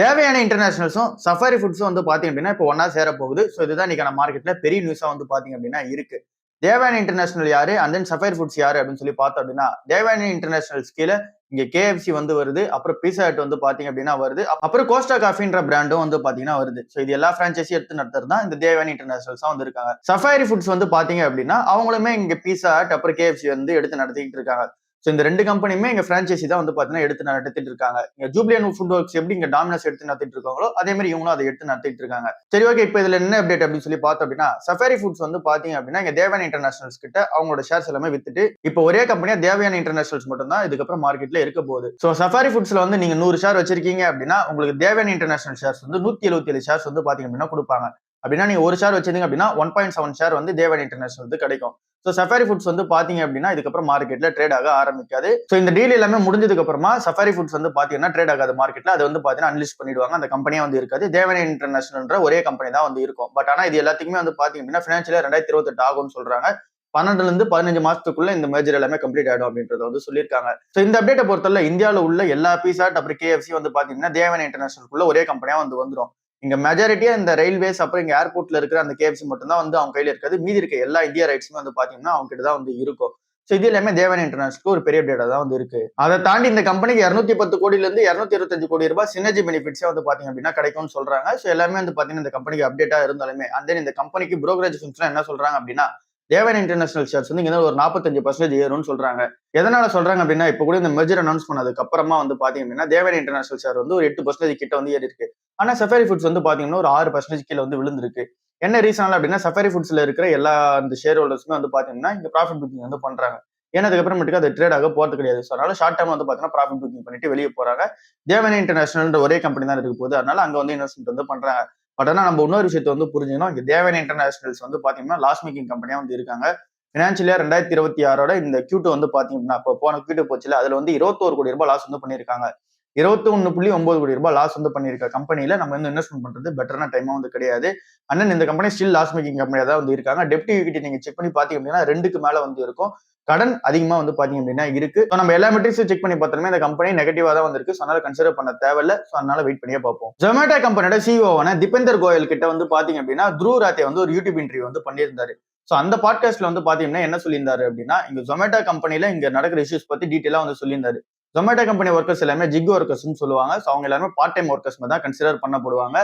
Devayani இன்டர்நேஷனல்ஸும் safari ஃபுட்ஸும் வந்து பாத்தீங்க அப்படின்னா இப்போ ஒன்னா சேர போகுது. ஸோ இதுதான் இன்னைக்கான மார்க்கெட்ல பெரிய நியூஸா வந்து பாத்தீங்க அப்படின்னா இருக்கு. தேவயானி இன்டர்நேஷனல் யாரு அண்ட் தென் சஃபாரி ஃபுட்ஸ் யாரு அப்படின்னு சொல்லி பார்த்தோம் அப்படின்னா தேவயானி இன்டர்நேஷனல்ஸ் கீழே இங்க கேஎஃப்சி வந்து வருது. அப்புறம் பீஸா ஹட் வந்து பாத்தீங்க அப்படின்னா வருது. அப்புறம் கோஸ்டா காஃபின்ற பிராண்டும் வந்து பாத்தீங்கன்னா வருது. ஸோ இது எல்லா பிரான்ச்சைஸி எடுத்து நடத்துறது தான் இந்த தேவயானி இன்டர்நேஷனல்ஸா வந்து இருக்காங்க. சஃபாரி ஃபுட்ஸ் வந்து பாத்தீங்க அப்படின்னா அவங்களுமே இங்க பீஸா ஹட் அப்புறம் கேஎஃப்சி வந்து எடுத்து நடத்திக்கிட்டு இருக்காங்க. ஸோ இந்த ரெண்டு கம்பெனியுமே எங்க பிரான்ச்சைசி தான் வந்து பாத்தீங்கன்னா எடுத்து நடத்திட்டு இருக்காங்க. இங்க ஜூப்ளியன் ஃபுட் ஒர்க்ஸ் எப்படி இங்க டாமினஸ் எடுத்து நடத்திட்டு இருக்காங்களோ அதே மாதிரி இவங்களும் அதை எடுத்து நடத்திட்டு இருக்காங்க. சரி, ஓகே, இப்போ இதுல என்ன அப்டேட் அப்படின்னு சொல்லி பார்த்தோம் அப்படின்னா சஃபாரி ஃபுட்ஸ் வந்து பாத்தீங்க அப்படின்னா இங்க தேவயானி இன்டர்நேஷனல்ஸ் கிட்ட அவங்களோட ஷேர்ஸ் எல்லாமே வித்துட்டு இப்போ ஒரே கம்பெனியா தேவயானி இன்டர்நேஷனல்ஸ் மட்டும் தான் இதுக்கப்புறம் மார்க்கெட்ல இருக்க போகுது. ஸோ சஃபாரி ஃபுட்ஸ்ல வந்து நீங்க 100 ஷேர் வச்சிருக்கீங்க அப்படின்னா உங்களுக்கு தேவயானி இன்டர்நேஷனல் ஷேர்ஸ் வந்து 177 ஷேர்ஸ் வந்து பாத்தீங்க அப்படின்னா கொடுப்பாங்க. அப்படின்னா நீங்க ஒரு ஷேர் வச்சிருந்தீங்க அப்படின்னா 1.7 ஷேர் வந்து தேவயானி இன்டர்நேஷனல் வந்து கிடைக்கும். ஸோ சஃபாரி ஃபுட்ஸ் வந்து பாத்தீங்க அப்படின்னா இதுக்கப்புறம் மார்க்கெட்ல ட்ரேட் ஆக ஆரம்பிக்காது. ஸோ இந்த டீல் எல்லாமே முடிஞ்சதுக்கு அப்புறமா சஃபாரி ஃபுட்ஸ் வந்து பாத்தீங்கன்னா ட்ரேட் ஆகாது மார்க்கெட்ல. அது வந்து பாத்தீங்கன்னா அன்லிஸ்ட் பண்ணிடுவாங்க. அந்த கம்பெனியா வந்து இருக்காது. தேவயானி இன்டர்நேஷனல்ன்ற ஒரே கம்பெனி தான் வந்து இருக்கும். பட் ஆனா இது எல்லாத்துக்குமே வந்து பாத்தீங்க அப்படின்னா பினான்சியலா 2028 ஆகும்னு சொல்றாங்க. 12ல இருந்து 15 மாசத்துக்குள்ள இந்த மேஜர் எல்லாமே கம்ப்ளீட் ஆயிடும் அப்படின்றத வந்து சொல்லியிருக்காங்க. ஸோ இந்த அப்டேட்டை பொறுத்தவரை இந்தியாவில் உள்ள எல்லா பீஸா அப்புறம் கேஎஃப்சி வந்து பாத்தீங்கன்னா தேவயானி இன்டர்நேஷனலுக்குள்ள ஒரே கம்பெனியா வந்து வந்துடும். இங்க மெஜாரிட்டியா இந்த ரயில்வேஸ் அப்புறம் இங்க ஏர்போர்ட்ல இருக்கிற அந்த கேஎஃப்சி மட்டும் தான் வந்து அவங்க கையில இருக்காது. மீதி இருக்க எல்லா இந்தியா ரைட்ஸுமே வந்து பாத்தீங்கன்னா அவங்க கிட்ட தான் வந்து இருக்கும். ஸோ இது எல்லாமே தேவயானி இன்டர்நேஷனலுக்கு ஒரு பெரிய அப்டேட்டா தான் வந்து இருக்கு. அதை தாண்டி இந்த கம்பெனிக்கு 210 கோடியில இருந்து 225 கோடி ரூபாய் சினர்ஜி பெனிஃபிட்ஸே வந்து பாத்தீங்க அப்படின்னா கிடைக்கும்னு சொல்றாங்க. ஸோ எல்லாமே வந்து பாத்தீங்கன்னா இந்த கம்பெனிக்கு அப்டேட்டா இருந்தாலுமே அந்த இந்த கம்பெனிக்கு புரோக்கரேஜ் ஃபீஸ்லாம் என்ன சொல்றாங்க அப்படின்னா தேவயானி இன்டர்நேஷனல் ஷேர்ஸ் வந்து இங்க ஒரு 45% ஏறும்னு சொல்றாங்க. எதனால சொல்றாங்க அப்படின்னா இப்ப கூட இந்த மெர்ஜர் அனௌன்ஸ் பண்ணதுக்கு அப்புறமா வந்து பாத்தீங்க அப்படின்னா தேவயானி இன்டர்நேஷனல் ஷேர் வந்து ஒரு 8% கிட்ட வந்து ஏறி இருக்கு. ஆனா சஃபாரி ஃபுட்ஸ் வந்து பாத்தீங்கன்னா ஒரு 6% கீழே வந்து விழுந்திருக்கு. என்ன ரீசன் அப்படின்னா சஃபாரி ஃபுட்ஸ்ல இருக்கிற எல்லா அந்த ஷேர் ஹோல்டர்ஸுமே வந்து பாத்தீங்கன்னா இங்க ப்ராஃபிட் புக்கிங் வந்து பண்றாங்க. ஏன்னா அதுக்கப்புறமேட்டுக்கு அது ட்ரேட் ஆக போறது கிடையாது. ஸோ அதனால ஷார்ட் டேர்ம் வந்து பாத்தீங்கன்னா ப்ராஃபிட் புக்கிங் பண்ணிட்டு வெளியே போறாங்க. தேவயானி இன்டர்நேஷனல் ஒரே கம்பெனி தான் இருக்க போகுது. அதனால அங்க வந்து இன்வெஸ்ட்மெண்ட் வந்து பண்றாங்க. பட் ஆனா நம்ம இன்னொரு விஷயத்தை வந்து புரிஞ்சுக்கணும். இங்க தேவயானி இன்டர்நேஷனல்ஸ் வந்து பாத்தீங்கன்னா லாஸ் மேக்கிங் கம்பெனியா வந்து இருக்காங்க. பினான்சியலியா 2026 இந்த Q2 வந்து பாத்தீங்கன்னா இப்போ போன Q2 போச்சுல அதுல வந்து 21 கோடி ரூபாய் லாஸ் வந்து பண்ணிருக்காங்க. 21.9 கோடி ரூபாய் லாஸ் வந்து பண்ணிருக்க கம்பெனில நம்ம வந்து இன்வெஸ்ட்மெண்ட் பண்றது பெட்டரான டைமா வந்து கிடையாது. அண்ணன் இந்த கம்பெனி ஸ்டில் லாஸ் மேக்கிங் கம்பெனியா தான் வந்து இருக்காங்க. டெப்ட் ஈக்விட்டி நீங்க செக் பண்ணி பாத்தீங்க அப்படின்னா 2க்கு மேல வந்து இருக்கும். கடன் அதிகமா வந்து பாத்தீங்க அப்படின்னா இருக்கு. நம்ம எல்லா மெட்ரிக்ஸும் செக் பண்ணி பார்த்தாலுமே இந்த கம்பெனி நெகட்டிவா தான் வந்திருக்கு. ஸோ அதனால கன்சிடர் பண்ண தேவையில்ல. ஸோ அதனால வெயிட் பண்ணியே பார்ப்போம். ஜொமேட்டோ கம்பெனியோட சிஓவான திபேந்தர் கோயல் கிட்ட வந்து பாத்தீங்க அப்படின்னா த்ருவ் ராத்தே வந்து ஒரு யூடியூப் இன்டர்வியூ வந்து பண்ணியிருந்தாரு. ஸோ அந்த பாட்காஸ்ட்ல வந்து பாத்தீங்கன்னா என்ன சொல்லியிருந்தாரு அப்படின்னா இங்க ஜொமேட்டோ கம்பெனில இங்க நடக்கிற இஷ்யூஸ் பத்தி டீட்டெயிலா வந்து சொல்லியிருந்தாரு. ஜொமேட்டோ கம்பெனி ஒர்க்கர்ஸ் எல்லாமே ஜிக் ஒர்க்கர்ஸ்னு சொல்லுவாங்க. ஸோ அவங்க எல்லாருமே பார்ட் டைம் ஒர்க்கர்ஸ் தான் கன்சிடர் பண்ணப்படுவாங்க.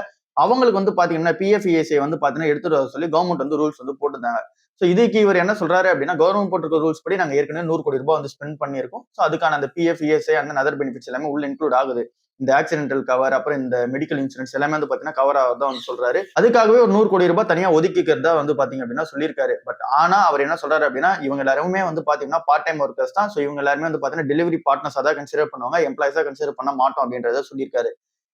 அவங்களுக்கு வந்து பாத்தீங்கன்னா பிஎஃப்இஎஸ்ஐ வந்து பாத்தீங்கன்னா எடுத்துட்டு வர சொல்லி கவர்மெண்ட் வந்து ரூல்ஸ் வந்து போட்டுருந்தாங்க. ஸோ இதுக்கு இவர் என்ன சொல்றாரு அப்படின்னா கவர்மெண்ட் போட்டிருக்க ரூல்ஸ் படி நாங்க ஏற்கனவே 100 கோடி ரூபாய் வந்து ஸ்பெண்ட் பண்ணியிருக்கோம். ஸோ அதுக்கான அந்த பிஎஃப்இஎஸ்ஐ அந்த அதர் பெனிஃபிட்ஸ் எல்லாமே உள்ள இன்க்ளூட் ஆகுது. இந்த ஆக்சிடென்டல் கவர் அப்புறம் இந்த மெடிக்கல் இன்சூரன்ஸ் எல்லாமே வந்து பாத்தீங்கன்னா கவர் ஆகுதான் வந்து சொல்றாரு. அதுக்காகவே ஒரு 100 கோடி ரூபாய் தனியா ஒதுக்கிக்கிறதா வந்து பாத்தீங்க அப்படின்னா சொல்லியிருக்காரு. பட் ஆனா அவர் என்ன சொல்றாரு அப்படின்னா இவங்க எல்லாருமே வந்து பாத்தீங்கன்னா பார்ட் டைம் ஒர்க்கர்ஸ் தான். ஸோ இவங்க எல்லாருமே வந்து பாத்தீங்கன்னா டெலிவரி பார்ட்னர்ஸா தான் கன்சிடர் பண்ணுவாங்க. எம்ப்ளாயிஸா கன்சிடர் பண்ண மாட்டோம் அப்படின்றத சொல்லியிருக்காரு.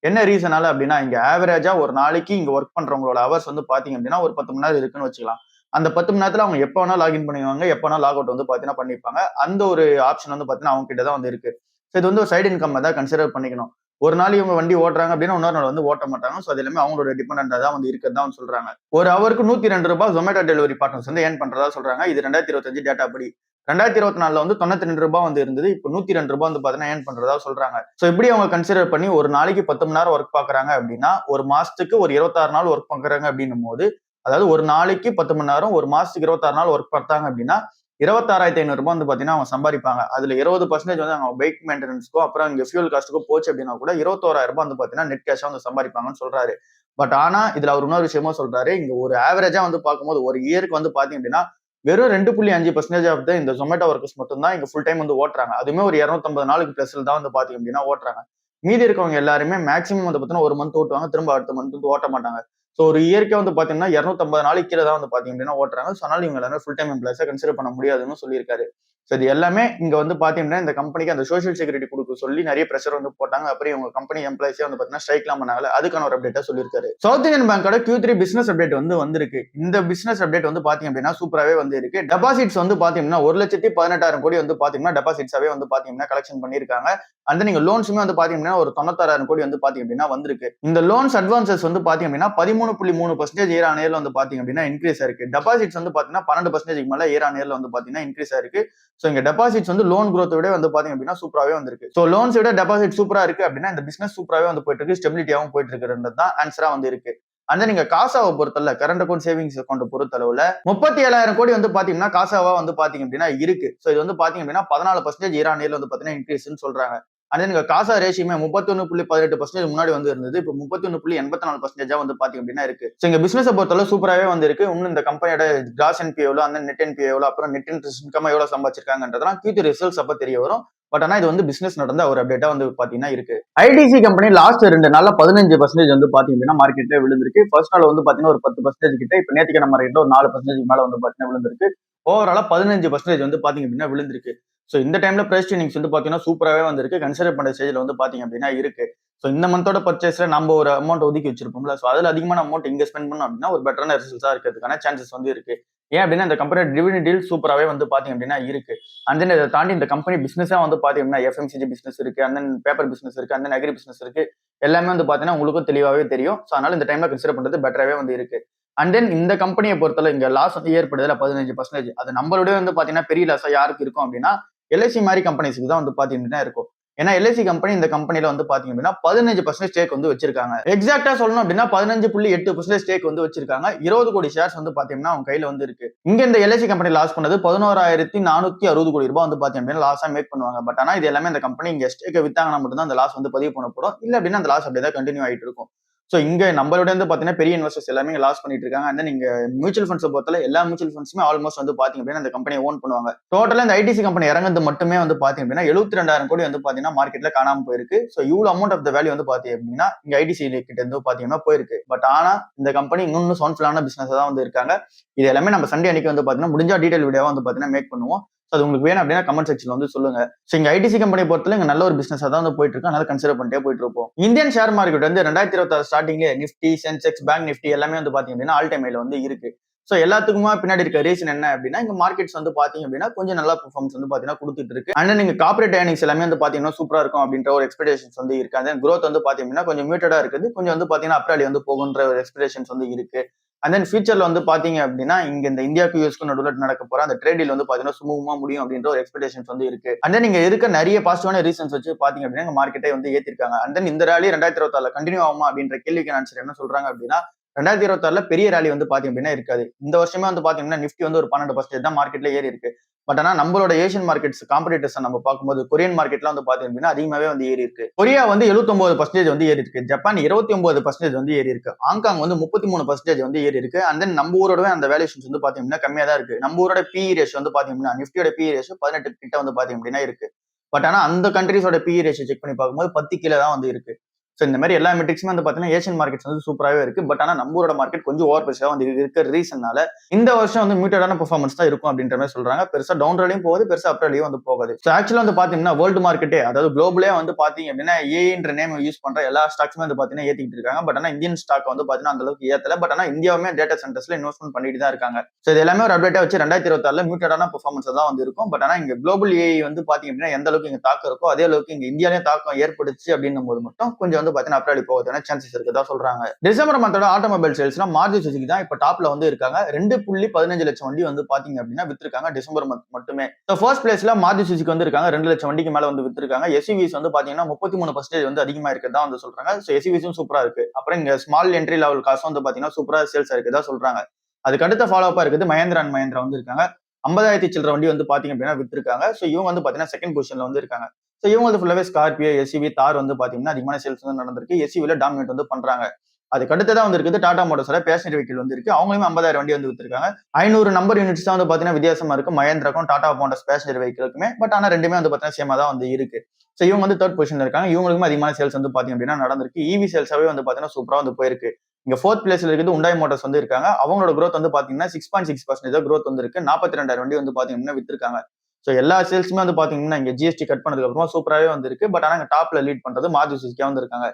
என்ன ரீசனால அப்படின்னா இங்க ஆவரேஜா ஒரு நாளைக்கு இங்க ஒர்க் பண்றவங்களோட ஹவர்ஸ் வந்து பாத்தீங்க அப்படின்னா ஒரு 10 மணி நேரம் இருக்குன்னு வச்சுக்கலாம். அந்த 10 மணி நேரத்துல அவங்க எப்ப வேணா லாகின் பண்ணுவாங்க, எப்ப வேணா லாக் அவுட் வந்து பாத்தீங்கன்னா பண்ணிப்பாங்க. அந்த ஒரு ஆப்ஷன் வந்து பாத்தீங்கன்னா அவங்க கிட்ட தான் வந்து இருக்கு. ஸோ இது வந்து ஒரு சைடு இன்கம் தான் கன்சிடர் பண்ணிக்கணும். ஒரு நாள் இவங்க வண்டி ஓட்டுறாங்க அப்படின்னா இன்னொரு நாள் வந்து ஓட்ட மாட்டாங்க. ஸோ அது எல்லாமே அவங்களோட டிபெண்டா தான் வந்து இருக்கிறதா வந்து சொல்றாங்க. ஒரு ஹவருக்கு 102 ரூபாய் ஜொமேட்டோ டெலிவரி பார்ட்னர்ஸ் வந்து ஏர்ன் பண்றதா சொல்றாங்க. இது 2025 டேட்டா படி. 2024 வந்து 92 ரூபாய் வந்து இருந்தது. இப்போ 102 ரூபாய் வந்து பாத்தீங்கன்னா ஏர்ன் பண்றதா சொல்றாங்க. ஸோ இப்படி அவங்க கன்சிடர் பண்ணி ஒரு நாளைக்கு 10 மணி நேரம் ஒர்க் பாக்குறாங்க அப்படின்னா ஒரு மாசத்துக்கு ஒரு 26 நாள் ஒர்க் பாக்குறாங்க அப்படின்னும் போது அதாவது ஒரு நாளைக்கு 10 மணி நேரம் ஒரு மாசத்துக்கு 26 நாள் ஒர்க் பார்த்தாங்க அப்படின்னா 26,500 ரூபாய் வந்து பாத்தீங்கன்னா அவங்க சம்பாதிப்பாங்க. அதுல 20% வந்து அவங்க பைக் மெயின்டெனன்ஸ்க்கும் அப்புறம் இங்க ஃபியூல் காஸ்ட்டுக்கும் போச்சு அப்படின்னா கூட 21,000 ரூபாய் வந்து பாத்தீங்கன்னா நெட் கேஷா வந்து சம்பாதிப்பாங்கன்னு சொல்றாரு. பட் ஆனா இதுல அவர் இன்னொரு விஷயமும் சொல்றாரு. இங்க ஒரு ஆவரேஜா வந்து பார்க்கும்போது ஒரு இயருக்கு வந்து பாத்தீங்க அப்படின்னா வெறும் 2.5% ஆஃப் இந்த ஜொமேட்டோ ஒர்க்கர்ஸ் மட்டும் தான் இங்க ஃபுல் டைம் வந்து ஓட்டுறாங்க. அதுவுமே ஒரு 250 நாளுக்கு பிளஸ்ல தான் வந்து பாத்தீங்க அப்படின்னா ஓட்டுறாங்க. மீதி இருக்கவங்க எல்லாருமே மேக்ஸிமம் வந்து பாத்தீங்கன்னா ஒரு மந்த் ஓட்டுவாங்க. திரும்ப அடுத்த மந்த் வந்து ஓட்ட மாட்டாங்க. ஸோ ஒரு இயற்கை வந்து பாத்தீங்கன்னா 250 நாளைக்கு கீழே தான் வந்து பாத்தீங்க அப்படின்னா ஓட்டுறாங்க. ஸோ அதனால இவங்க எல்லாமே ஃபுல் டைம் எம்ப்ளாயிஸா கன்சிடர் பண்ண முடியாதுன்னு சொல்லியிருக்காரு. ஸோ இது எல்லாமே இங்க வந்து பாத்தீங்கன்னா இந்த கம்பெனிக்கு அந்த சோஷியல் செக்யூரிட்டி கொடுக்க சொல்லி நிறைய பிரஷர் வந்து போட்டாங்க. அப்புறம் இவங்க கம்பெனி எம்ப்ளாயிஸே வந்து பாத்தீங்கன்னா ஸ்ட்ரைக்லாம் பண்ணாங்க. அதுக்கான ஒரு அப்டேட்டா சொல்லியிருக்காரு. சவுத் இந்தியன் பேங்கோட Q3 பிசினஸ் அப்டேட் வந்து வந்திருக்கு. இந்த பிசினஸ் அப்டேட் வந்து பாத்தீங்க அப்படின்னா சூப்பராகவே வந்து இருக்கு. டெபாசிட்ஸ் வந்து பாத்தீங்கன்னா 1,18,000 கோடி வந்து பாத்தீங்கன்னா டெபாசிட்ஸாவே வந்து பாத்தீங்கன்னா கலெக்ஷன் பண்ணியிருக்காங்க. அந்த நீங்க லோன்ஸுமே வந்து பாத்தீங்கன்னா ஒரு 96,000 கோடி வந்து பாத்தீங்க அப்படின்னா வந்திருக்கு. இந்த லோன்ஸ் அட்வான்சஸ் வந்து பாத்தீங்க அப்படின்னா 13.3% இயர் ஆன் இயர்ல வந்து பாத்தீங்க அப்படின்னா இன்க்ரீஸ் ஆயிருக்கு. டெபாசிட்ஸ் வந்து பாத்தீங்கன்னா 12% மேல இயர் ஆன் இயர்ல வந்து பாத்தீங்கன்னா இன்க்ரீஸ் ஆயிருக்கு. ஸோ இங்க டெபாசிட்ஸ் வந்து லோன் growth விட வந்து பாத்தீங்க அப்படின்னா சூப்பராகவே வந்திருக்கு. ஸோ லோன்ஸ் விட டெபாசிட் சூப்பரா இருக்கு அப்படின்னா இந்த பிசினஸ் சூப்பராகவே வந்து போயிட்டு இருக்கு, ஸ்டெபிலிட்டியாவும் போயிட்டு இருக்குன்றது தான் ஆன்சரா வந்து இருக்கு. அந்த நீங்க காசாவை பொறுத்தல கரண்ட் அக்கௌண்ட் சேவிங்ஸ் அக்கௌண்ட் பொறுத்தளவுல 37,000 கோடி வந்து பாத்தீங்கன்னா காசாவா வந்து பாத்தீங்க அப்படின்னா இருக்கு. ஸோ இது வந்து பாத்தீங்க அப்படின்னா 14% இயர் ஆன் இயர்ல வந்து பாத்தீங்கன்னா இன்க்ரீஸ்ன்னு சொல்றாங்க. அதே நீங்க காசா ரேஷியுமே 31.18% முன்னாடி வந்து இருந்தது, இப்போ 31.84% வந்து பாத்தீங்க அப்படின்னா இருக்கு. ஸோ இங்க பிசினஸ் பொறுத்தளவு சூப்பராகவே வந்து இருக்கு. இன்னும் இந்த கம்பெனியோட கிராஸ் என்பி எவ்வளவு, அந்த நெட் என்பி எவ்வளவு, அப்புறம் நெட் இன்ட்ரெஸ்ட் இன்கம் எவ்வளவு சம்பாதிச்சிருக்காங்கன்றதெல்லாம் Q3 ரிசல்ட்ஸ் அப்ப தெரிய வரும். பட் ஆனா இது வந்து பிசினஸ் நடந்த ஒரு அப்டேட்டா வந்து பாத்தீங்கன்னா இருக்கு. ஐடிசி கம்பெனி லாஸ்ட் 2 நாள்ல 15% வந்து பாத்தீங்க அப்படின்னா மார்க்கெட்ல விழுந்திருக்கு. ஃபர்ஸ்ட் நாள் வந்து பாத்தீங்கன்னா ஒரு 10% கிட்ட, இப்ப நேத்திக்கான மார்க்கெட்ல ஒரு 4% மேல வந்து பாத்தீங்கன்னா விழுந்திருக்கு. ஓவராலா 15% வந்து பாத்தீங்க அப்படின்னா விழுந்திருக்கு. ஸோ இந்த டைம்ல பிரைஸ் ட்ரெயினிங்ஸ் வந்து பாத்தீங்கன்னா சூப்பராகவே வந்திருக்கு. கன்சிடர் பண்ற ஸ்டேஜ்ல வந்து பாத்தீங்க அப்படின்னா இருக்கு. ஸோ இந்த மந்தோட பர்ச்சேஸ்ல நம்ம ஒரு அமௌண்ட் ஒதுக்கி வச்சிருப்போம்ல, ஸோ அதுல அதிகமான அமௌண்ட் இங்க ஸ்பெண்ட் பண்ணோம் அப்படின்னா ஒரு பெட்டரான ரிசல்ட்ஸா இருக்கிறதுக்கான சான்சஸ் வந்து இருக்கு. ஏன் அப்படின்னா இந்த கம்பெனி டிவிடெண்ட் டீல் சூப்பராகவே வந்து பாத்தீங்க அப்படின்னா இருக்கு. அண்ட் தென் இதை தாண்டி இந்த கம்பெனி பிசினஸா வந்து பாத்தீங்கன்னா எஃப்எம்சிஜி பிசினஸ் இருக்கு, அண்ட் தென் பேப்பர் பிசினஸ் இருக்கு, அண்ட் தென் அக்ரி பிசினஸ் இருக்கு. எல்லாமே வந்து பாத்தீங்கன்னா உங்களுக்கும் தெளிவாகவே தெரியும். ஸோ அதனால இந்த டைம்ல கன்சிடர் பண்றது பெட்டராகவே வந்து இருக்கு. அண்ட் தென் இந்த கம்பெனியை பொறுத்தல இங்க லாஸ் வந்து ஏற்படுதுல 15%, அது நம்மளுடைய வந்து பாத்தீங்கன்னா பெரிய லாஸா யாருக்கு இருக்கும் அப்படின்னா எல்ஐசி மாதிரி கம்பெனிஸ்க்கு தான் வந்து பாத்தீங்கன்னா இருக்கும். ஏன்னா எல்ஐசி கம்பெனி இந்த கம்பெனில வந்து பாத்தீங்க அப்படின்னா 15% ஸ்டேக் வந்து வச்சிருக்காங்க. எக்ஸாக்டா சொல்லணும் அப்படின்னா 15.8% ஸ்டேக் வந்து வச்சிருக்காங்க. 20 கோடி ஷேர்ஸ் வந்து பாத்தீங்கன்னா அவங்க கையில வந்து இருக்கு. இங்க இந்த எல்ஐசி கம்பெனி லாஸ் பண்ணது 11,460 கோடி ரூபாய் வந்து பாத்தீங்க அப்படின்னா லாஸா மேக் பண்ணுவாங்க. பட் ஆனா இது எல்லாமே இந்த கம்பெனி இங்க ஸ்டேக்கை வித்தாங்கன்னா மட்டும் தான் அந்த லாஸ் வந்து பதிவு பண்ணப்படும். இல்ல அப்படின்னா அந்த லாஸ் அப்படியே தான் கண்டினியூ ஆயிட்டு இருக்கும். ஸோ இங்க நம்மளோட வந்து பாத்தீங்கன்னா பெரிய இன்வெஸ்டர்ஸ் எல்லாமே லாஸ் பண்ணிட்டு இருக்காங்க. அந்த நீங்க மியூச்சுவல் ஃபண்ட்ஸ் பொறுத்தல எல்லா மியூச்சுவல் ஃபண்ட்ஸுமே ஆல்மோஸ்ட் வந்து பாத்தீங்க அப்படின்னா அந்த கம்பெனியை ஓன் பண்ணுவாங்க. டோட்டலா இந்த ஐடிசி கம்பெனி இறங்குறது மட்டுமே வந்து பாத்தீங்க அப்படின்னா 72,000 கோடி வந்து பாத்தீங்கன்னா மார்க்கெட்ல காணாம போயிருக்கு. ஸோ இவ்வளவு அமௌண்ட் ஆஃப் த வேல்யூ வந்து பாத்தீங்க அப்படின்னா இங்க ஐடிசி கிட்ட இருந்து பாத்தீங்கன்னா போயிருக்கு. பட் ஆனா இந்த கம்பெனி இன்னும் சவுண்ட்ஃபுல்லான பிசினஸ் தான் வந்து இருக்காங்க. இது எல்லாமே நம்ம சண்டே அன்னைக்கு வந்து பாத்தீங்கன்னா முடிஞ்சா டீடைல் வீடியோவா வந்து பாத்தீங்கன்னா மேக் பண்ணுவோம். அது உங்களுக்கு வேணும் அப்படின்னா கமெண்ட் செக்ஷன்ல வந்து சொல்லுங்க. ஸோ இங்க ஐடிசி கம்பெனி பொறுத்தல இங்க நல்ல ஒரு பிசினஸ் தான் வந்து போயிட்டு இருக்கு. அதனால கன்சிடர் பண்ணிட்டே போயிட்டு இருப்போம். இந்தியன் ஷேர் மார்க்கெட் வந்து 2026 ஸ்டார்டிங்ல நிப்டி, சென்செக்ஸ், பேங்க் நிப்டி எல்லாமே வந்து பாத்தீங்க அப்படின்னா ஆல் டைம் ஹைல வந்து இருக்கு. ஸோ எல்லாத்துக்குமா பின்னாடி இருக்க ரீசன் என்ன அப்படின்னா இங்க மார்க்கெட்ஸ் வந்து பாத்தீங்க அப்படின்னா கொஞ்சம் நல்லா பெர்ஃபார்மன்ஸ் வந்து பாத்தீங்கன்னா கொடுத்துட்டு இருக்கு. அண்ட் நீங்க கார்பரேட் ஏர்னிங்ஸ் எல்லாமே வந்து பாத்தீங்கன்னா சூப்பரா இருக்கும் அப்படின்ற ஒரு எக்ஸ்பெக்டேஷன்ஸ் வந்து இருக்கு. அந்த growth வந்து பாத்தீங்க அப்படின்னா கொஞ்சம் மியூட்டடா இருக்குது. கொஞ்சம் வந்து பாத்தீங்கன்னா அப்ராலி வந்து போகுன்ற ஒரு எக்ஸ்பெக்டேஷன்ஸ் வந்து இருக்கு. அண்ட் தென் ஃபியூச்சர்ல வந்து பாத்தீங்க அப்படின்னா இங்க இந்த இந்தியாவுக்கு யூஎஸ்க்கு நடுவில் நடக்க போற அந்த ட்ரேட் டீல் வந்து பாத்தீங்கன்னா சுமூகமா முடியும் அப்படின்ற ஒரு எக்ஸ்பெக்டேஷன்ஸ் வந்து இருக்கு. அண்ட் தென் இங்க இருக்க நிறைய பாசிட்டிவான ரீசன்ஸ் வச்சு பாத்தீங்க அப்படின்னா மார்க்கெட்டை வந்து ஏத்திருக்காங்க. அண்ட் தென் இந்த ராலி 2026 கண்டினியூ ஆகுமா அப்படின்ற கேள்விக்கு ஆன்சர் என்ன சொல்றாங்க அப்படின்னா 2026 பெரிய ராலி வந்து பாத்தீங்க அப்படின்னா இருக்காது. இந்த வருஷமே வந்து பாத்தீங்கன்னா நிப்டி வந்து ஒரு 12% தான் மார்க்கெட்ல ஏறி இருக்கு. பட் ஆனா நம்மளோட ஏஷியன் மார்க்கெட்ஸ் காம்படிட்டர்ஸ் நம்ம பார்க்கும்போது கொரியன் மார்க்கெட்ல வந்து பாத்தீங்க அப்படின்னா அதிகமாவே வந்து ஏறி இருக்கு. கொரியா வந்து 79% வந்து ஏறி இருக்கு. ஜப்பான் 29% வந்து ஏறி இருக்கு. ஹாங்காங் வந்து 33% வந்து ஏறி இருக்கு. அண்ட் தென் நம்ம ஊரோட அந்த வேல்யூஷன்ஸ் வந்து பாத்தீங்கன்னா கம்மியா தான் இருக்கு. நம்ம ஊரோட PE ரேஷியோ வந்து பாத்தீங்க அப்படின்னா நிப்டியோட PE ரேஷியோ 18 கிட்ட வந்து பாத்தீங்க அப்படின்னா இருக்கு. பட் ஆனா அந்த கண்ட்ரீஸோட PE ரேஷியோ செக் பண்ணி பார்க்கும்போது 10 கீழே தான் வந்து இருக்கு. ஸோ இந்த மாதிரி எல்லா மெட்ரிக்ஸுமே வந்து பாத்தீங்கன்னா ஏஷியன் மார்க்கெட்ஸ் வந்து சூப்பராகவே இருக்கு. பட் ஆனா நம்ம ஊரோட மார்க்கெட் கொஞ்சம் ஓவர் பிரைஸா வந்து இருக்கிற ரீசன்னால இந்த வருஷம் வந்து மியூட்டடான பெர்ஃபார்மன்ஸ் தான் இருக்கும் அப்படின்ற மாதிரி சொல்றாங்க. பெருசா டவுன் ரோலையும் போகுது, பெருசா அப் ரோலையும் வந்து போகாது. ஸோ ஆக்சுவலா வந்து பாத்தீங்கன்னா வேர்ல்டு மார்க்கெட்டே அதாவது குளோபலே வந்து பாத்தீங்க அப்படின்னா ஏன்ற நேம் யூஸ் பண்ற எல்லா ஸ்டாக்ஸுமே வந்து பாத்தீங்கன்னா ஏத்திட்டு இருக்காங்க. பட் ஆனா இந்தியன் ஸ்டாக் வந்து பாத்தீங்கன்னா அந்த அளவுக்கு ஏத்தல. பட் ஆனா இந்தியாவுமே டேட்டா சென்டர்ஸ்ல இன்வெஸ்ட்மெண்ட் பண்ணிட்டு தான் இருக்காங்க. ஸோ இது எல்லாமே ஒரு அப்டேட்டா வச்சு 2026 மியூட்டடான பெர்ஃபார்மன்ஸ் தான் வந்து இருக்கும். பட் ஆனா இங்க குளோபல் ஏஐ வந்து பாத்தீங்க அப்படின்னா எந்த அளவுக்கு இங்க தாக்கம் இருக்கோ அதே அளவுக்கு இங்க இந்தியாலயும் தாக்கம் ஏற்படுச்சு அப்படின்னும் போது மட்டும் கொஞ்சம் வந்து பாத்தீங்கன்னா அப் ரோலி போகுது சான்சஸ் இருக்குதா சொல்றாங்க. டிசம்பர் மந்தோட ஆட்டோமொபைல் சேல்ஸ்னா மாருதி சுசுகி தான் இப்ப டாப்ல வந்து இருக்காங்க. 2.15 லட்சம் வண்டி வந்து பாத்தீங்க அப்படின்னா வித்திருக்காங்க டிசம்பர் மந்த் மட்டுமே. ஃபர்ஸ்ட் பிளேஸ்ல மாருதி சுசுகி வந்து இருக்காங்க. 2 லட்சம் வண்டிக்கு மேல வந்து வித்திருக்காங்க. எஸ்யூவிஸ் வந்து பாத்தீங்கன்னா 33% வந்து அதிகமா இருக்கதா வந்து சொல்றாங்க. சோ எஸ்யூவிஸும் சூப்பரா இருக்கு. அப்புறம் இங்க ஸ்மால் என்ட்ரி லெவல் காசும் வந்து பாத்தீங்கன்னா சூப்பரா சேல்ஸ் இருக்குதா சொல்றாங்க. அதுக்கு அடுத்த ஃபாலோ அப்பா இருக்குது மஹேந்திரா அண்ட் மஹேந்திரா வந்து இருக்காங்க. 50,000 சில்லற வண்டி வந்து பாத்தீங்க அப்படின்னா வித்திருக்காங்க. சோ இவங்க வந்து பாத்தீங்கன்னா செகண்ட் பொசிஷன்ல வந்து இருக்காங்க. ஸோ இவங்க வந்து ஃபுல்லாவே ஸ்கார்பியோ, எஸ்யூவி, தார் வந்து பாத்தீங்கன்னா அதிகமான சேல்ஸ் வந்து நடந்திருக்கு. எஸ்யூவில டாமினேட் வந்து பண்றாங்க. அதுக்கு அடுத்ததான் வந்து இருக்குது டாடா மோட்டர்ஸோட பேசஞ்சர் வெஹிக்கிள் வந்து இருக்கு. அவங்களுமே 50,000 வண்டி வந்து வித்திருக்காங்க. 500 நம்பர் யூனிட்ஸ் தான் வந்து பாத்தீங்கன்னா வித்தியாசமா இருக்கு மஹேந்திராக்கும் டாடா மோட்டர்ஸ் பேசஞ்சர் வெஹிக்கிளுக்குமே. பட் ஆனா ரெண்டுமே வந்து பாத்தீங்கன்னா சேமா தான் வந்து இருக்கு. ஸோ இவங்க வந்து தேர்ட் பொசிஷன்ல இருக்காங்க. இவங்களுக்குமே அதிகமான சேல்ஸ் வந்து பாத்தீங்க அப்படின்னா நடந்திருக்கு. இவி சேல்ஸாவே வந்து பாத்தீங்கன்னா சூப்பரா வந்து போயிருக்கு. இங்க ஃபோர்த் பிளேஸ்ல இருக்குது உண்டாய் மோட்டர்ஸ் வந்து இருக்காங்க. அவங்களோட growth வந்து பாத்தீங்கன்னா 6.6% growth வந்து இருக்கு. 42,000 வண்டி வந்து பாத்தீங்கன்னா வித்திருக்காங்க. ஸோ எல்லா சேல்ஸுமே வந்து பாத்தீங்கன்னா இங்க ஜிஎஸ்டி கட் பண்ணதுக்கு அப்புறமா சூப்பராகவே வந்து இருக்கு. பட் ஆனா டாப்ல லீட் பண்றது மாருதி சுசுகியா வந்து இருக்காங்க.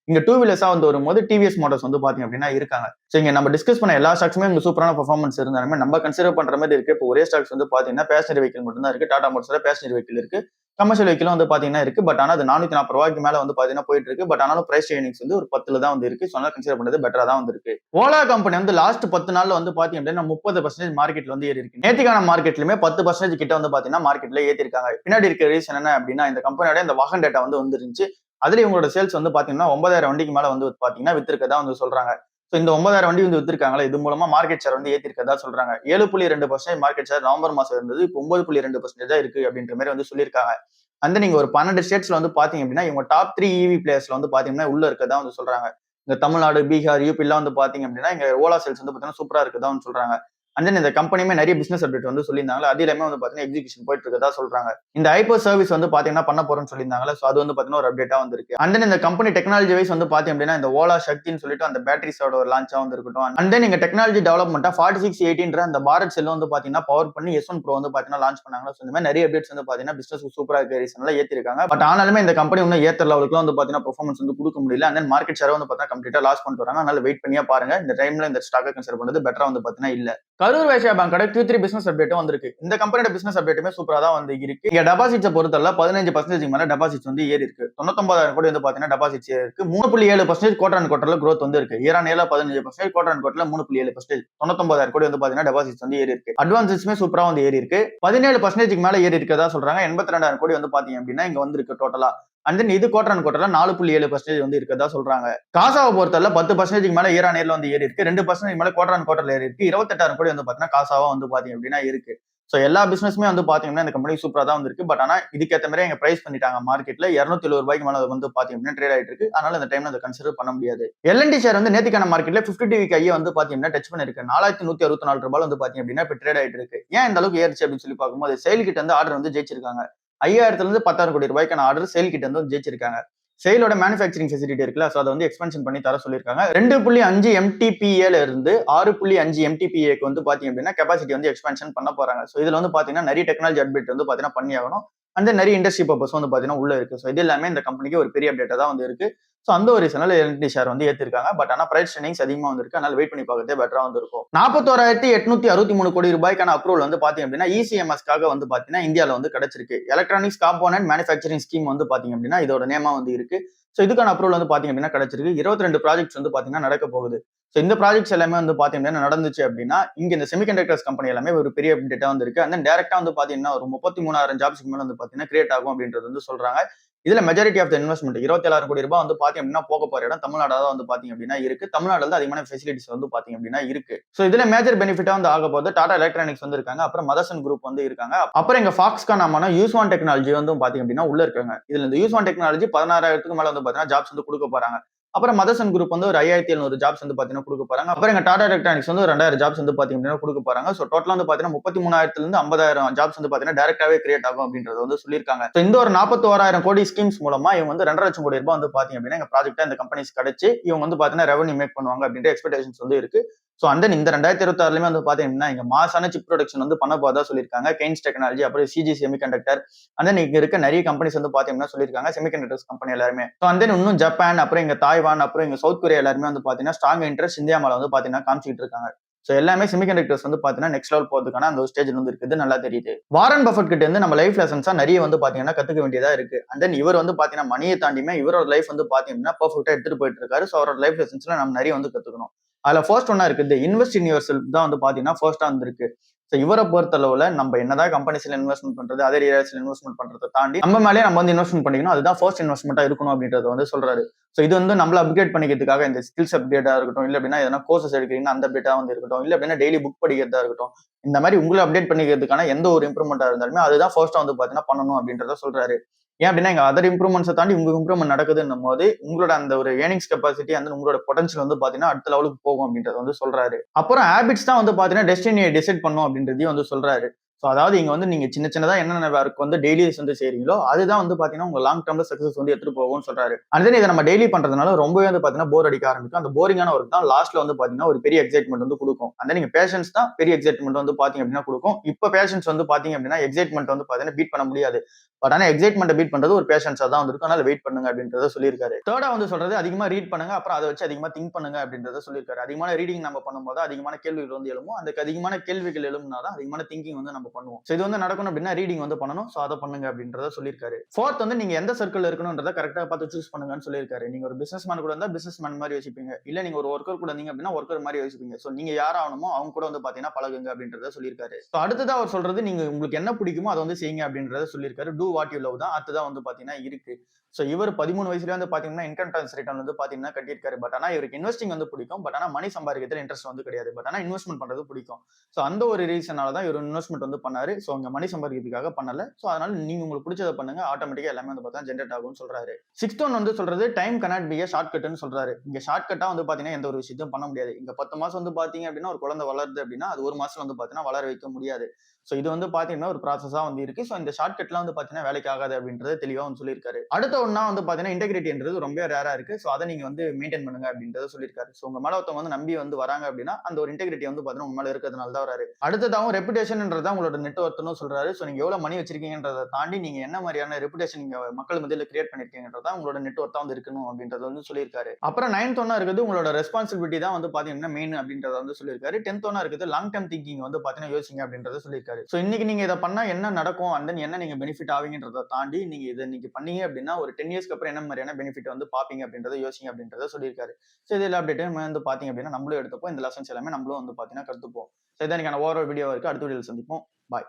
இங்க டூ வீலர்ஸா வந்து வரும்போது டிவிஎஸ் மோட்டார்ஸ் வந்து பாத்தீங்க அப்படின்னா இருக்காங்க. சோ இங்க நம்ம டிஸ்கஸ் பண்ண எல்லா ஸ்டாக்ஸுமே இங்க சூப்பரான பெர்ஃபார்மன்ஸ் இருந்தாலுமே நம்ம கன்சிடர் பண்ற மாதிரி இருக்கு. இப்போ ஒரே ஸ்டாக்ஸ் வந்து பாத்தீங்கன்னா பேசஞ்சர் வெஹிக்கிள் மட்டும் தான் இருக்கு. டாடா மோட்டார்ஸ்ல பேசஞ்சர் வெஹிக்கிள் இருக்கு. கமர்ஷியல் வெஹிக்கிளும் வந்து பாத்தீங்கன்னா இருக்கு. பட் ஆனா அது 440 ரூபாய்க்கு மேல வந்து பாத்தீங்கன்னா போயிட்டு இருக்கு. பட் ஆனாலும் பிரைஸ் ஏர்னிங்ஸ் வந்து ஒரு 10ல தான் வந்து இருக்கு. சொன்னா கன்சிடர் பண்றது பெட்டரா தான் வந்து இருக்கு. ஓலா கம்பெனி வந்து லாஸ்ட் 10 நாள்ல வந்து பாத்தீங்க அப்படின்னா 30% மார்க்கெட்ல வந்து ஏறி இருக்கு. நேத்திக்கான மார்க்கெட்லயுமே 10% கிட்ட வந்து பாத்தீங்கன்னா மார்க்கெட்ல ஏத்தி இருக்காங்க. பின்னாடி இருக்க ரீசன் என்ன அப்படின்னா இந்த கம்பெனியோட இந்த வாகன் டேட்டா வந்து வந்துருந்துச்சு. அதுல இவங்களோட சேல்ஸ் வந்து பாத்தீங்கன்னா 9,000 வண்டிக்கு மேல வந்து பாத்தீங்கன்னா வித்திருக்கதா வந்து சொல்றாங்க. சோ இந்த 9,000 வண்டி வந்து வித்திருக்காங்களா, இது மூலமா மார்க்கெட் ஷேர் வந்து ஏத்தி இருக்கதா சொல்றாங்க. 7.2% மார்க்கெட் ஷேர் நவம்பர் மாசம் இருந்தது. இப்போ 9.2% தான் இருக்கு அப்படின்ற மாதிரி வந்து சொல்லியிருக்காங்க. அந்த நீங்க ஒரு 12 ஸ்டேட்ஸ்ல வந்து பாத்தீங்க அப்படின்னா இவங்க டாப் 3 இவி பிளேயர்ஸ்ல வந்து பாத்தீங்கன்னா உள்ள இருக்கதா வந்து சொல்றாங்க. இந்த தமிழ்நாடு, பீகார், யூபி எல்லாம் வந்து பாத்தீங்க அப்படின்னா இங்க ஓலா சேல்ஸ் வந்து பாத்தீங்கன்னா சூப்பரா இருக்கதா வந்து சொல்றாங்க. அண்ட் தென் இந்த கம்பெனியுமே நிறைய பிசினஸ் அப்டேட் வந்து சொல்லியிருந்தாங்க. அது எல்லாமே வந்து பாத்தீங்கன்னா எக்ஸிகியூஷன் போயிட்டு இருக்கதா சொல்றாங்க. இந்த ஹைப்பர் சர்வீஸ் வந்து பாத்தீங்கன்னா பண்ண போறேன்னு சொல்லியிருந்தாங்களா, சோ அது வந்து பாத்தீங்கன்னா ஒரு அப்டேட்டா வந்திருக்கு. அண்ட் தென் இந்த கம்பெனி டெக்னாலஜி வைஸ் வந்து பாத்தீங்க அப்படின்னா இந்த ஓலா சக்தின்னு சொல்லிட்டு அந்த பேட்டரிஸோட ஒரு லான்ச்சா வந்து இருக்கட்டும். அண்ட் தென் நீங்க டெக்னாலஜி டெவலப்மெண்டா 4680ன்ற அந்த பாரத் செல் வந்து பாத்தீங்கன்னா பவர் பண்ணி S1 Pro வந்து பாத்தீங்கன்னா லான்ச் பண்ணாங்க. சோ இந்த மாதிரி நிறைய அப்டேட்ஸ் வந்து பாத்தீங்கன்னா பிசினஸ் சூப்பரா இருக்க ரீசன்ல ஏத்திருக்காங்க. பட் ஆனாலுமே இந்த கம்பெனி இன்னும் ஏத்தர் லெவலுக்கு வந்து பாத்தீங்கன்னா பெர்ஃபார்மன்ஸ் வந்து கொடுக்க முடியல. அண்ட் தென் மார்க்கெட் ஷேர் வந்து பாத்தீங்கன்னா கம்ப்ளீட்டா லாஸ் பண்ணிட்டு வராங்க. அதனால வெயிட் பண்ணியா பாருங்க. இந்த டைம்ல இந்த ஸ்டாக்கை கன்சிடர் பண்றது பெட்டரா வந்து பாத்தீங்கன்னா இல்ல. கரூர் வைஸ்யா பேங்கோட Q3 பிசினஸ் அப்டேட்டும் வந்திருக்கு. இந்த கம்பெனியோட பிசினஸ் அப்டேட்டுமே சூப்பரா தான் வந்து இருக்கு. இங்க டெபாசிட்ஸை பொறுத்தவரை 15% மேல டெபாசிட்ஸ் வந்து ஏறி இருக்கு. 99,000 கோடி வந்து பாத்தீங்கன்னா டெபாசிட்ஸ் ஏறி இருக்கு. 3.7% குவார்டர் அண்ட் குவார்டர்ல growth வந்து இருக்கு. இயர் ஆன் இயர்ல 15%, குவார்டர் அண்ட் குவார்டர்ல 3.7%. 99,000 கோடி வந்து பாத்தீங்கன்னா டெபாசிட்ஸ் வந்து ஏறி இருக்கு. அட்வான்சஸ்மே சூப்பரா வந்து ஏறி இருக்கு. 17% மேல ஏறி இருக்கதா சொல்றாங்க. 82,000 கோடி வந்து பாத்தீங்க அப்படின்னா இங்க வந்து இருக்கு டோட்டலா. அண்ட் தென் இது குவார்டர் அண்ட் குவார்டர்ல 4.7% வந்து இருக்கதா சொல்றாங்க. காசாவை பொறுத்தவரை 10% மேல இயர் ஆன் இயர்ல வந்து ஏறி இருக்கு. 2% மேல குவார்டர் அண்ட் குவார்டர்ல ஏறி இருக்கு. 28,000 கோடி வந்து பாத்தீங்கன்னா காசாவா வந்து பாத்தீங்க அப்படின்னா இருக்கு. சோ எல்லா பிசினஸ்மே வந்து பாத்தீங்கன்னா இந்த கம்பெனி சூப்பரா தான் வந்து இருக்கு. பட் ஆனா இதுக்கேற்ற மாதிரி எங்க பிரைஸ் பண்ணிட்டாங்க மார்க்கெட்ல 270 ரூபாய்க்கு மேல வந்து பாத்தீங்க அப்படின்னா ட்ரேட் ஆயிட்டு இருக்கு. அதனால இந்த டைம்ல அதை கன்சிடர் பண்ண முடியாது. எல்என்டி ஷேர் வந்து நேத்திக்கான மார்க்கெட்ல 50 வீக் ஐயா வந்து பாத்தீங்கன்னா டச் பண்ணிருக்கு. 4,164 ரூபாய் வந்து பாத்தீங்க அப்படின்னா இப்ப ட்ரேட் ஆயிட்டு இருக்கு. ஏன் இந்த அளவுக்கு ஏறிச்சு அப்படின்னு சொல்லி பார்க்கும்போது செயல் கிட்ட இருந்து ஆர்டர் வந்து ஜெயிச்சிருக்காங்க. 5,000ல இருந்து 10,000 கோடி ரூபாய்க்கான ஆர்டர் செயல் கிட்ட இருந்து ஜெயிச்சிருக்காங்க. செயலோட மேனுஃபேக்சரிங் ஃபெசிலிட்டி இருக்குல்ல, சோ அதை வந்து எக்ஸ்பென்ஷன் பண்ணி தர சொல்லியிருக்காங்க. 2.5 MTPA இருந்து 6.5 MTPAக்கு வந்து பாத்தீங்க அப்படின்னா கெபாசிட்டி வந்து எக்ஸ்பென்ஷன் பண்ண போறாங்க. சோ இதுல வந்து பாத்தீங்கன்னா நிறைய டெக்னாலஜி அப்டேட் வந்து பாத்தீங்கன்னா பண்ணி ஆகணும். அந்த நிறைய இண்டஸ்ட்ரி பர்பஸ் வந்து பாத்தீங்கன்னா உள்ள இருக்கு. சோ இது எல்லாமே இந்த கம்பெனிக்கு ஒரு பெரிய அப்டேட்டா தான் வந்து இருக்கு. சோ அந்த ஒரு ரீசனால எல்என்டி ஷேர் வந்து ஏத்திருக்காங்க. பட் ஆனா பிரைஸ் ட்ரெண்டிங்ஸ் அதிகமா வந்திருக்கு. அதனால வெயிட் பண்ணி பார்க்கறதே பெட்டரா வந்து இருக்கும். 41,863 கோடி ரூபாய்க்கான அப்ரூவல் வந்து பாத்தீங்க அப்படின்னா ECMSக்காக வந்து பாத்தீங்கன்னா இந்தியால வந்து கிடைச்சிருக்கு. எலக்ட்ரானிக்ஸ் காம்போனன்ட் மேனுஃபேக்சரிங் ஸ்கீம் வந்து பாத்தீங்க அப்படின்னா இதோட நேமா வந்து இருக்கு. சோ இதுக்கான அப்ரூவல் வந்து பாத்தீங்க அப்படின்னா கிடைச்சிருக்கு. 22 ப்ராஜெக்ட்ஸ் வந்து பாத்தீங்கன்னா நடக்க போகுது. சோ இந்த ப்ராஜெக்ட்ஸ் எல்லாமே வந்து பாத்தீங்க அப்படின்னா நடந்துச்சு அப்படின்னா இங்க இந்த செமிகண்டக்டர்ஸ் கம்பெனி எல்லாமே ஒரு பெரிய அப்டேட்டா வந்து இருக்கு. அந்த டைரக்டா வந்து பாத்தீங்கன்னா ஒரு 33,000 ஜாப்ஸ்க்கு மேல வந்து பாத்தீங்கன்னா கிரியேட் ஆகும் அப்படின்றது வந்து சொல்றாங்க. இதுல மெஜாரிட்டி ஆஃப் த இன்வெஸ்ட்மெண்ட் 27,000 கோடி ரூபாய் வந்து பாத்தீங்க அப்படின்னா போக போற இடம் தமிழ்நாடு தான் வந்து பாத்தீங்க அப்படின்னா இருக்கு. தமிழ்நாடுல தான் அதிகமான ஃபெசிலிட்டிஸ் வந்து பாத்தீங்க அப்படின்னா இருக்கு. சோ இதுல மேஜர் பெனிஃபிட்டா வந்து ஆக போகுது டாடா எலக்ட்ரானிக்ஸ் வந்து இருக்காங்க. அப்புறம் மதர்சன் குரூப் வந்து இருக்காங்க. அப்புறம் எங்க ஃபாக்ஸ்கானாமான யூஸ்வான் டெக்னாலஜி வந்து பாத்தீங்க அப்படின்னா உள்ள இருக்காங்க. இதுல இந்த யூஸ்வான் டெக்னாலஜி 16,000க்கு மேல வந்து பாத்தீங்கன்னா ஜாப்ஸ் வந்து கொடுக்க போறாங்க. அப்புறம் மதர்சன் குரூப் வந்து ஒரு 5,700 ஜாப்ஸ் வந்து பாத்தீங்கன்னா கொடுக்க போறாங்க. அப்புறம் எங்க டாடா எலக்ட்ரானிக்ஸ் வந்து ஒரு 2,000 ஜாப்ஸ் வந்து பாத்தீங்க அப்படின்னா கொடுக்க போறாங்க. சோ டோட்டலா வந்து பாத்தீங்கன்னா 33,000ல இருந்து 50,000 ஜாப்ஸ் வந்து பாத்தீங்கன்னா டைரக்டாவே கிரியேட் ஆகும் அப்படின்றது வந்து சொல்லியிருக்காங்க. சோ இந்த ஒரு 41,000 கோடி ஸ்கீம்ஸ் மூலமா இவங்க வந்து 2.5 லட்சம் கோடி ரூபாய் வந்து பாத்தீங்க அப்படின்னா எங்க ப்ராஜெக்டா இந்த கம்பெனிஸ் கிடைச்சு இவங்க வந்து பாத்தீங்கன்னா ரெவன்யூ மேக் பண்ணுவாங்க அப்படின்ற எக்ஸ்பெக்டேஷன்ஸ் வந்து இருக்கு. சோ அந்த இந்த 2026லயுமே வந்து பாத்தீங்கன்னா இங்க மாசான சிப் ப்ரொடக்ஷன் வந்து பண்ண போதா சொல்லியிருக்காங்க. கெய்ன்ஸ் டெக்னாலஜி அப்புறம் சிஜி செமிகண்டக்டர் அந்த இங்க இருக்க நிறைய கம்பெனிஸ் வந்து பாத்தீங்கன்னா சொல்லியிருக்காங்க செமிகண்டக்டர்ஸ் கம்பெனி எல்லாருமே. சோ அந்த இன்னும் ஜப்பான் அப்புறம் இங்க தாய்வான் அப்புறம் இங்க சவுத் கொரியா எல்லாருமே வந்து பாத்தீங்கன்னா ஸ்ட்ராங் இன்ட்ரெஸ்ட் இந்தியா மேல வந்து பாத்தீங்கன்னா காமிச்சிட்டு இருக்காங்க. சோ எல்லாமே செமிகண்டக்டர்ஸ் வந்து பாத்தீங்கன்னா நெக்ஸ்ட் லெவல் போறதுக்கான அந்த ஒரு ஸ்டேஜ்ல வந்து இருக்குது நல்லா தெரியுது. வாரன் பஃபட் கிட்ட இருந்து நம்ம லைஃப் லெசன்ஸா நிறைய வந்து பாத்தீங்கன்னா கத்துக்க வேண்டியதா இருக்கு. அண்ட் தென் இவர் வந்து பாத்தீங்கன்னா மணியை தாண்டியுமே இவரோட லைஃப் வந்து பாத்தீங்கன்னா பெர்ஃபெக்ட்டா எடுத்துட்டு போயிட்டு இருக்காரு. சோ அவரோட லைஃப் லெசன்ஸ்ல நம்ம நிறைய வந்து கத்துக்கணும். அதுல ஃபர்ஸ்ட் ஒன்னா இருக்குது இன்வெஸ்ட் இன் யுவர் செல்ஃப் தான் வந்து பாத்தீங்கன்னா ஃபர்ஸ்டா வந்திருக்கு. சோ இவரை பொறுத்தளவுல நம்ம என்னதான் கம்பெனிஸ்ல இன்வெஸ்ட்மெண்ட் பண்றது அதர் ஏரியாஸ்ல இன்வெஸ்ட்மெண்ட் பண்றதை தாண்டி நம்ம மேலேயே நம்ம வந்து இன்வெஸ்ட்மெண்ட் பண்ணிக்கணும். அதுதான் ஃபர்ஸ்ட் இன்வெஸ்ட்மெண்டா இருக்கணும் அப்படின்றத வந்து சொல்றாரு. சோ இது வந்து நம்மள அப்கிரேட் பண்ணிக்கிறதுக்காக இந்த ஸ்கில்ஸ் அப்டேட்டா இருக்கட்டும், இல்ல அப்படின்னா எதனா கோர்சஸ் எடுக்கிறீங்கன்னா அந்த அப்டேட்டா வந்து இருக்கட்டும், இல்ல அப்படின்னா டெய்லி புக் படிக்கிறதா இருக்கட்டும், இந்த மாதிரி உங்களை அப்டேட் பண்ணிக்கிறதுக்கான எந்த ஒரு இம்ப்ரூவ்மெண்டா இருந்தாலுமே அதுதான் ஃபர்ஸ்டா வந்து பாத்தீங்கன்னா பண்ணணும் அப்படின்றத சொல்றாரு. ஏன் அப்படின்னா இங்க அதர் இம்ப்ரூவ்மெண்ட்ஸை தாண்டி உங்க இம்ப்ரூவ்மெண்ட் நடக்குதுன்னும் போது உங்களோட அந்த ஒரு ஏர்னிங்ஸ் கெப்பாசிட்டி அந்த உங்களோட பொட்டன்ஷியல் வந்து பாத்தீங்கன்னா அடுத்த லெவலுக்கு போகும் அப்படின்றத வந்து சொல்றாரு. அப்புறம் ஹேபிட்ஸ் தான் வந்து பாத்தீங்கன்னா டெஸ்டினியை டிசைட் பண்ணும் அப்படின்றதையும் வந்து சொல்றாரு. சோ அதாவது இங்க வந்து நீங்க சின்ன சின்னதா என்னென்ன ஒர்க் வந்து டெய்லி வந்து செய்றீங்களோ அதுதான் வந்து பாத்தீங்கன்னா உங்க லாங் டர்ம்ல சக்சஸ் வந்து எடுத்துட்டு போகும்னு சொல்றாரு. அண்ட் தென் இதை நம்ம டெய்லி பண்றதுனால ரொம்பவே வந்து பாத்தீங்கன்னா போர் அடிக்க ஆரம்பிக்கும். அந்த போரிங்கான ஒர்க் தான் லாஸ்ட்ல வந்து பாத்தீங்கன்னா ஒரு பெரிய எக்ஸைட்மெண்ட் வந்து கொடுக்கும். அந்த நீங்க பேஷன்ஸ் தான் பெரிய எக்ஸைட்மெண்ட் வந்து பாத்தீங்க அப்படின்னா கொடுக்கும். இப்ப பேஷன்ஸ் வந்து பாத்தீங்க அப்படின்னா எக்ஸைட்மெண்ட் வந்து பாத்தீங்கன்னா பீட் பண்ண முடியாது. பட் ஆனா எக்ஸைட்மெண்ட் பீட் பண்றது ஒரு பேஷன்ஸா தான் இருக்கும். அதனால வெயிட் பண்ணுங்க அப்படின்றத சொல்லியிருக்காரு. தேர்டா வந்து சொல்றது அதிகமா ரீட் பண்ணுங்க. அப்புறம் அதை வச்சு அதிகமா திங்க் பண்ணுங்க அப்படின்றத சொல்லியிருக்காரு. அதிகமான ரீடிங் நம்ம பண்ணும்போது அதிகமான கேள்விகள் வந்து எழும்பும். அதுக்கு அதிகமான கேள்விகள் எழும்புனாதான் அதிகமான திங்கிங் வந்து நம்ம பண்ணுவோம். சோ இது வந்து நடக்கணும் அப்படின்னா ரீடிங் வந்து பண்ணணும். சோ அதை பண்ணுங்க அப்படின்றத சொல்லியிருக்காரு. ஃபோர்த் வந்து நீங்க எந்த சர்க்கிள் இருக்கணும்ன்றத கரெக்டா பார்த்து சூஸ் பண்ணுங்கன்னு சொல்லியிருக்காரு. நீங்க ஒரு பிசினஸ் மேன் கூட இருந்தா பிசினஸ் மேன் மாதிரி யோசிப்பீங்க. இல்ல நீங்க ஒரு ஒர்க்கர் கூட இருந்தீங்க அப்படின்னா ஒர்க்கர் மாதிரி யோசிப்பீங்க. சோ நீங்க யார் ஆகணுமோ அவங்க கூட வந்து பாத்தீங்கன்னா பழகுங்க அப்படின்றத சொல்லியிருக்காரு. சோ அடுத்ததா அவர் சொல்றது நீங்க உங்களுக்கு என்ன பிடிக்குமோ அதை வந்து செய்யுங்க அப்படின்றத சொல்லியிருக்காரு. டூ வாட் யூ லவ் தான் அதுதான் வந்து பாத்தீங்கன்னா இருக்கு. சோ இவர் 13 வயசுல வந்து பாத்தீங்கன்னா இன்கம் டாக்ஸ் ரிட்டர்ன் வந்து பாத்தீங்கன்னா கட்டியிருக்காரு. பட் ஆனா இவருக்கு இன்வெஸ்டிங் வந்து பிடிக்கும். பட் ஆனா மணி சம்பாதிக்கிறதுல இன்ட்ரெஸ்ட் வந்து கிடையாது. பட் ஆனா இன்வெஸ்ட்மெண்ட் பண்றது பிடிக்கும். சோ அந்த ஒரு ரீசனால தான் இவர் இன்வெஸ்ட்மெண்ட் வந்து பண்ணாரு. சோ அங்க மணி சம்பாதிக்கிறதுக்காக பண்ணல. சோ அதனால நீங்க உங்களுக்கு பிடிச்சத பண்ணுங்க. ஆட்டோமேட்டிக்கா எல்லாமே வந்து பார்த்தா ஜெனரேட் ஆகும்னு சொல்றாரு. சிக்ஸ்த் ஒன் வந்து சொல்றது time cannot be a short கட்னு சொல்றாரு. இங்க ஷார்ட் கட்டா வந்து பாத்தீங்கன்னா எந்த ஒரு விஷயத்தையும் பண்ண முடியாது. இங்க 10 மாசம் வந்து பாத்தீங்க அப்படின்னா ஒரு குழந்தை வளருது அப்படின்னா அது ஒரு மாசம் வந்து பாத்தீங்கன்னா வளர வைக்க முடியாது. சோ இது வந்து பாத்தீங்கன்னா ஒரு ப்ராசஸா வந்து இருக்கு. சோ இந்த ஷார்ட் கட்லாம் வந்து பாத்தீங்கன்னா வேலைக்கு ஆகாது அப்படின்றத தெளிவா வந்து சொல்லியிருக்காரு. அடுத்த ஒண்ணா வந்து பாத்தீங்கன்னா இன்டெகிரிட்டின்றது ரொம்ப ரேரா இருக்கு. சோ அதை நீங்க வந்து மெயின்டைன் பண்ணுங்க அப்படின்றத சொல்லியிருக்காரு. சோ உங்க மேல ஒருத்தவங்க வந்து நம்பி வந்து வராங்க அப்படின்னா அந்த ஒரு இன்டெகிரிட்டி வந்து பாத்தீங்கன்னா உங்க மேல இருக்கிறதுனால தான் வராரு. அடுத்ததாகவும் ரெப்புடேஷன்ன்றது உங்களோட நெட் ஒர்த்னு சொல்றாரு. சோ நீங்க எவ்வளவு மணி வச்சிருக்கீங்கன்றத தாண்டி நீங்க என்ன மாதிரியான ரெப்புடேஷன் நீங்க மக்கள் மத்தியில கிரியேட் பண்ணிருக்கீங்கன்றதா உங்களோட நெட் ஒர்த்தா வந்து இருக்கணும் அப்படின்றத வந்து சொல்லியிருக்காரு. அப்புறம் 9th ஒன்னா இருக்குது உங்களோட ரெஸ்பான்சிபிலிட்டி தான் வந்து பாத்தீங்கன்னா மெயின் அப்படின்றத வந்து சொல்லியிருக்காரு. 10th ஒன்னா இருக்குது லாங் டர்ம் திங்கிங் வந்து பாத்தீங்கன்னா யோசிங்க அப்படின்றத சொல்லியிருக்காரு. சோ இன்னைக்கு நீங்க இதை பண்ணா என்ன நடக்கும் அண்ட் தென் என்ன நீங்க பெனிஃபிட் ஆவீங்கன்றத தாண்டி நீங்க இதை நீங்க பண்ணீங்க அப்படின்னா ஒரு 10 இயர்ஸ்க்கு அப்புறம் என்ன மாதிரியான பெனிஃபிட் வந்து பாப்பீங்க அப்படின்றத யோசிங்க அப்படின்றத சொல்லியிருக்காரு. சோ இதுல அப்டேட் வந்து பாத்தீங்க அப்படின்னா நம்மளும் எடுத்துப்போம். இந்த லெசன்ஸ் எல்லாமே நம்மளும் வந்து பாத்தீங்கன்னா கத்துப்போம். சோ இதான் இன்னைக்கான ஓவரால் வீடியோ இருக்கு. அடுத்த வீடியோல சந்திப்போம். பாய்.